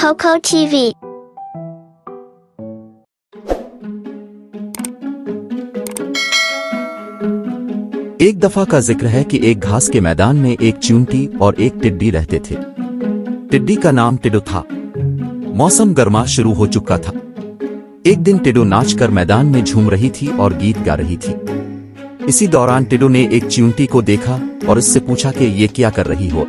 Coco TV. एक दफा का जिक्र है कि एक घास के मैदान में एक चींटी और एक टिड्डी रहते थे। टिड्डी का नाम टिड्डू था। मौसम गर्मा शुरू हो चुका था। एक दिन टिड्डू नाचकर मैदान में झूम रही थी और गीत गा रही थी। इसी दौरान टिड्डू ने एक चींटी को देखा और इससे पूछा कि ये क्या कर रही हो।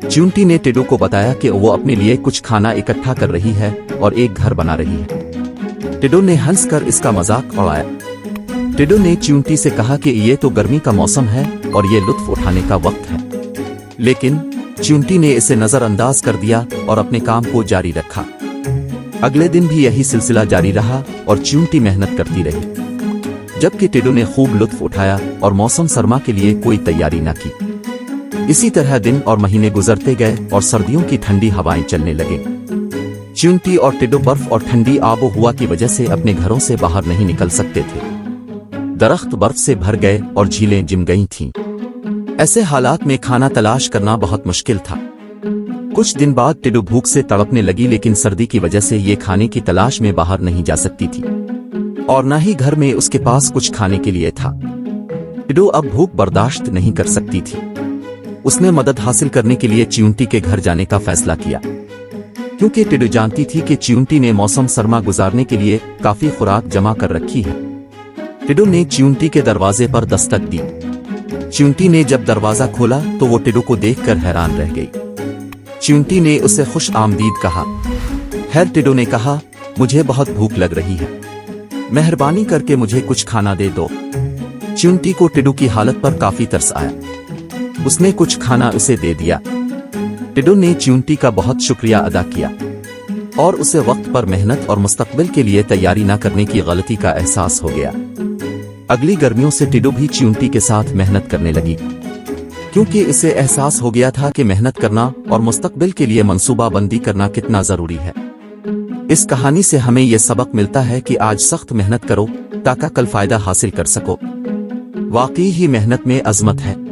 चींटी ने टिड्डू को बताया कि वो अपने लिए कुछ खाना इकट्ठा कर रही है और एक घर बना रही है। टिड्डू ने हंसकर इसका मजाक उड़ाया। टिड्डू ने चींटी से कहा कि ये तो गर्मी का मौसम है और ये लुत्फ उठाने का वक्त है। लेकिन चींटी ने इसे नजरअंदाज कर दिया और अपने काम को जारी रखा। अगले दिन भी यही सिलसिला जारी रहा और चींटी मेहनत करती रही, जबकि टिड्डू ने खूब लुत्फ उठाया और मौसम सरमा के लिए कोई तैयारी न की। इसी तरह दिन और महीने गुजरते गए और सर्दियों की ठंडी हवाएं चलने लगे। चींटी और टिड्डू बर्फ और ठंडी आबो हवा की वजह से अपने घरों से बाहर नहीं निकल सकते थे। दरख्त बर्फ से भर गए और झीलें जिम गई थीं। ऐसे हालात में खाना तलाश करना बहुत मुश्किल था। कुछ दिन बाद टिड्डू भूख से तड़पने लगी, लेकिन सर्दी की वजह से ये खाने की तलाश में बाहर नहीं जा सकती थी और न ही घर में उसके पास कुछ खाने के लिए था। टिड्डू अब भूख बर्दाश्त नहीं कर सकती थी। उसने मदद हासिल करने के लिए चींटी के घर जाने का फैसला किया, क्योंकि टिड्डू जानती थी कि चींटी ने मौसम सरमा गुजारने के लिए काफी खुराक जमा कर रखी है। टिड्डू ने चींटी के दरवाजे पर दस्तक दी। चींटी ने जब दरवाजा खोला तो वो टिड्डू को देखकर हैरान रह गई। चींटी ने उसे खुश आमदीद कहा। खैर, टिड्डू ने कहा, मुझे बहुत भूख लग रही है, मेहरबानी करके मुझे कुछ खाना दे दो। चींटी को टिड्डू की हालत पर काफी तरस आया। उसने कुछ खाना उसे दे दिया। टिड्डू ने चींटी का बहुत शुक्रिया अदा किया और उसे वक्त पर मेहनत और मुस्तकबिल के लिए तैयारी न करने की गलती का एहसास हो गया। अगली गर्मियों से टिड्डू भी चींटी के साथ मेहनत करने लगी, क्योंकि इसे एहसास हो गया था कि मेहनत करना और मुस्तकबिल के लिए मंसूबाबंदी करना कितना जरूरी है। इस कहानी से हमें यह सबक मिलता है कि आज सख्त मेहनत करो ताकि कल फायदा हासिल कर सको। वाकई ही मेहनत में अजमत है।